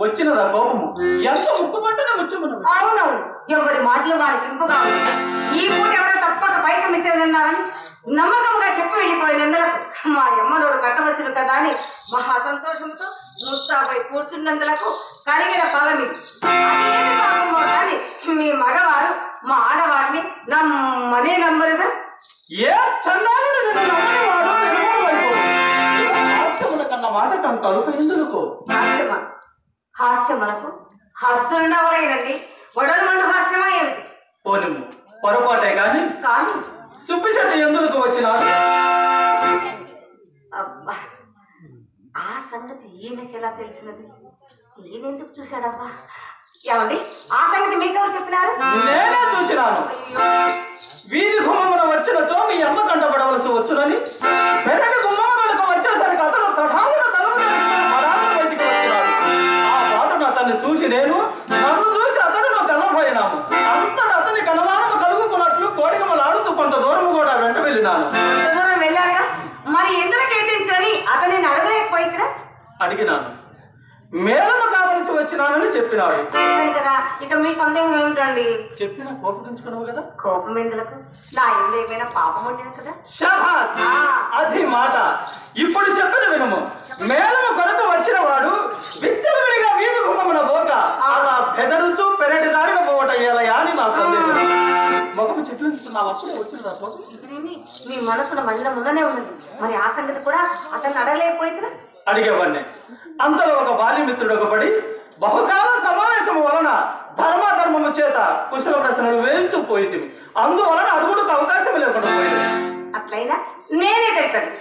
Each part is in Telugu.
వచ్చినదా కోపము ఎంత ముక్కుపట్టనే వచ్చాము. అవునవును, ఎవరి మాటలు వారికి ఇంపుగా ఉంది. ఈ పూట ఎవరో తప్పక బయట ఇచ్చేదన్నారని నమ్మకంగా చెప్పి వెళ్ళిపోయినందులకు మా అమ్మనోడు కట్టవచ్చును కదా అని మహా సంతోషంతో ముస్తాపై కూర్చున్నందులకు కలిగిన ఫలమి. అదేమి పాపమో కానీ మీ మగవారు మా ఆడవారిని నమ్మనే నమ్మరుగా. ఏ చందాలు కన్న మాట కంత ఎందుకు హాస్యమనకు హద్దుండవలేనండి. వడలమండు హాస్యమా ఏమిటి? పోనిము పొరపాటే కానీ కానీ సుబ్బిశెట్టి ఎందుకు వచ్చినారు? అబ్బా, ఆ సంగతి ఈయనకి ఎలా తెలిసినది? ఈయన ఎందుకు చూశాడబ్బా? ఏమండి, ఆ సంగతి మీకెవరు చెప్పినారు? నేనే చూచినాను. వీధి గుమ్మమున వచ్చినచో మీ అమ్మ కంటపడవలసి వచ్చునని పెరటి గుమ్మం కనుక వచ్చేసరికి అతను తఠాలను బయటికి వచ్చినాడు. ఆ పాటను అతన్ని చూసి నేను, నన్ను చూసి అతడును తెల్లబోయినాము. అంతటా అతని కనవారము కలుగుకున్నట్లు కోడికమలాడుతూ కొంత దూరం కూడా వెంట వెళ్ళినాను. దూరం వెళ్ళారుగా, మరి ఎందుకు కేతించని అతనిని అడగలేకపోయిరా? అడిగినాను. మేలము కావలసి వచ్చినానని చెప్పినాడు కదా. ఇక మీ సందేహం ఏమిటండి? చెప్పినా కోపగించుకున్నావు కదా. కోపం ఎందులకు? నా ఇంట్లో ఏమైనా పాపం ఉండేది కదా. శాబాష్, అది మాట. ఇప్పుడు చెప్పిన వినము. మేలము కొరకు వచ్చిన వాడు విచ్చలవిడిగా వీధి గుమ్మమున పోక అలా బెదరుచు పెరటి దారిన పోవట ఎలా అని నా సందేహం. మొగము చెట్లు అప్పుడే వచ్చిన మీ మనసున మందిరం ఉన్ననే ఉన్నది. మరి ఆ సంగతి కూడా అతన్ని అడగలేకపోయినా? అడిగేవాడిని. అంతలో ఒక బాల్యమిత్రుడు ఒకపడి బహుకాల సమావేశము వలన ధర్మధర్మము చేత కుశల ప్రశ్నలు వేల్చుపోయింది. అందువలన అడుగుడుకు అవకాశం లేకుండా పోయింది. అట్లయినా నేనే తెలిపాను.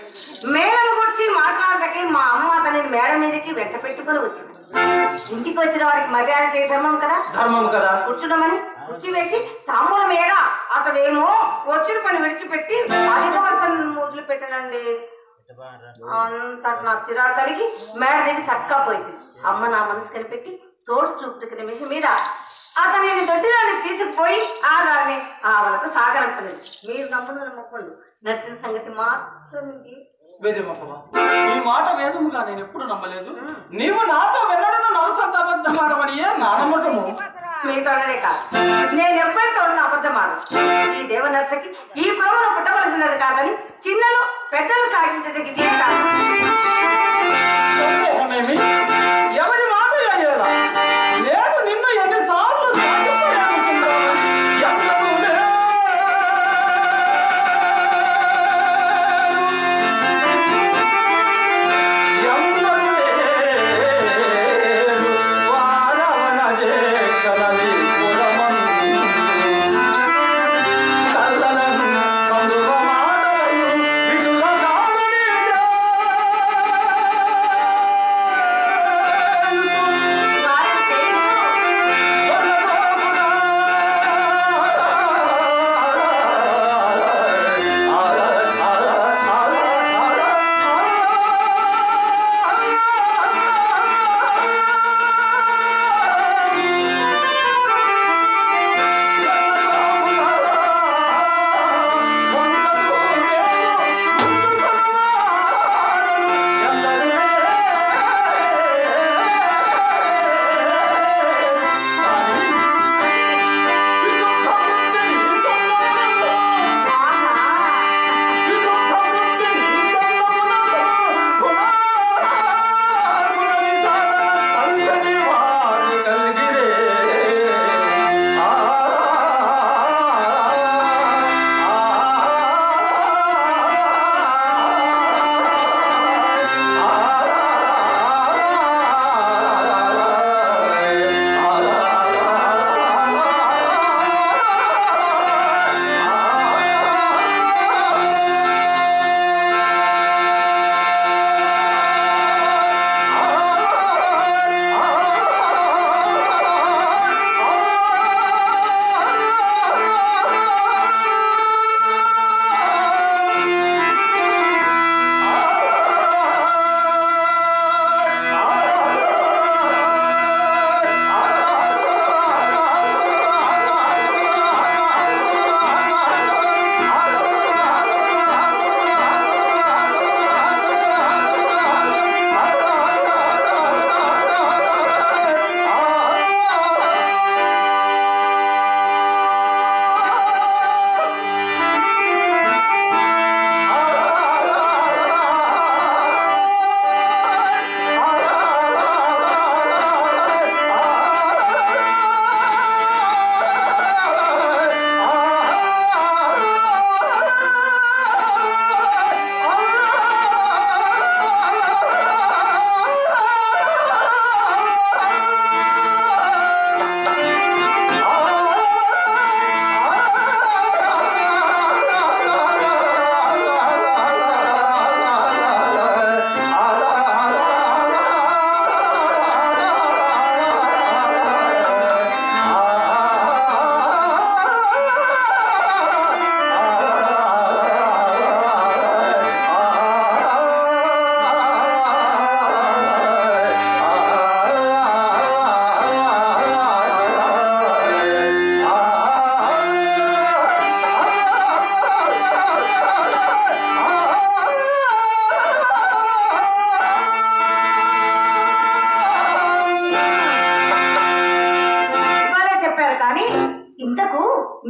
మేడను గురించి మాట్లాడటానికి మా అమ్మ అతని మేడ మీదకి వెంట పెట్టుకుని వచ్చింది. ఇంటికి వచ్చిన వారికి మర్యాద చేయ ధర్మం కదా. ధర్మం కదా. కూర్చున్నామని కుర్చీ వేసి తాంబూలం వేయగా అతడేమో వచ్చిన పని విడిచిపెట్టి అధిక వర్షం మొదలు పెట్టానండి. అంత నా చిరాకు కలిగి మేడ దగ్గర చక్కా పోయింది. అమ్మ నా మనసు కనిపెట్టి తోడు చూపుతున్న నిమిషం మీద అతని దొడ్డిలోని తీసుకుపోయి ఆ దాన్ని ఆ వాళ్ళకు సాగరంపలేదు. మీరు నమ్మును మొక్కండు నడిచిన సంగతి మాత్రం ఈ మాట వేదముగా నేను ఎప్పుడు నమ్మలేదు. నీవు నాతో వెళ్ళడం నలసంత అబద్ధమాడమని నానమ్మటము మీతోనే కాదు, నేను ఎవ్వరితో అబద్ధమాడు. ఈ దేవనర్తకి ఈ కులమును పుట్టవలసినది కాదని చిన్నలు పెద్దలు సాగించడానికి ఇదే కాదు. ఎవరి మాట నేను నిన్ను ఎన్నిసార్లు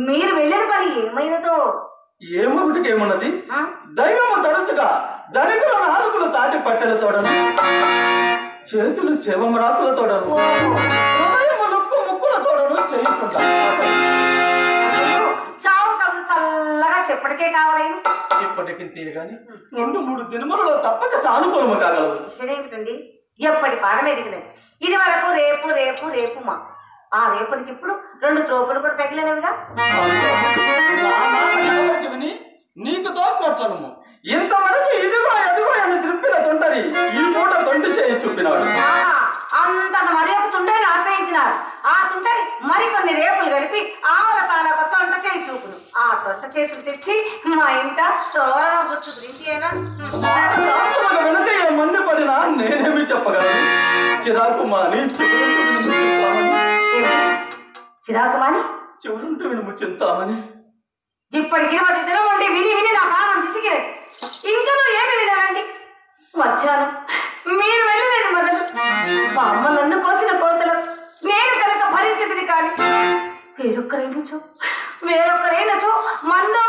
మీరు వెళ్ళిన పని ఏమైనదో? ఏమొకటికి ఏమున్నది? దైవము తరచుగా ధనికుల నాలుగులు తాటి పట్టెల తోడను, చేతులు చెవమరాకుల తోడను, హృదయము నొక్కు ముక్కుల తోడను చేయించుంటాను. చావు కబులు చల్లగా చెప్పటికే కావాలేను. ఇప్పటికి తీయగాని 2-3 దినములలో తప్పక సానుకూలము కాగలదు. ఇదేమిటండి ఎప్పటి పాఠం ఎదిగినది? ఇది వరకు రేపు రేపు రేపు మా ఆ రేపటికి ఇప్పుడు 2 త్రోపులు కూడా తగిలినవిగా. విని నీకు తోసినట్లను ఇంతవరకు ఇదిగో ఎదుగో అని త్రిప్పిన తొంటరి ఈ పూట తొండి చేయి చూపినాడు. అంత మరి ఒక తుంటరిని ఆశ్రయించినారు. ఆ తుంటరి మరికొన్ని రేపులు గడిపి ఆవుల తాలూకు తొంట చేయి చూపును. ఆ తొంట చేతులు తెచ్చి మా ఇంట తోరణ గుర్తు గురించి వెనక ఏ మంది పడినా నేనేమి చెప్పగలను? చిరాకు మాని చిరాకు మాని చివరుంటూ వినుము చింతామని. ఇప్పటికి 20 దినం ఉండి విని విని నా ప్రాణం విసిగినది. ఇంకా నువ్వు ఏమి వినాలండి? వచ్చాను, మీరు వెళ్ళలేదు మొదలు. మా అమ్మ నన్ను కోసిన కోతలు నేను కనుక భరించదని కానీ వేరొక్కరైనచో మందో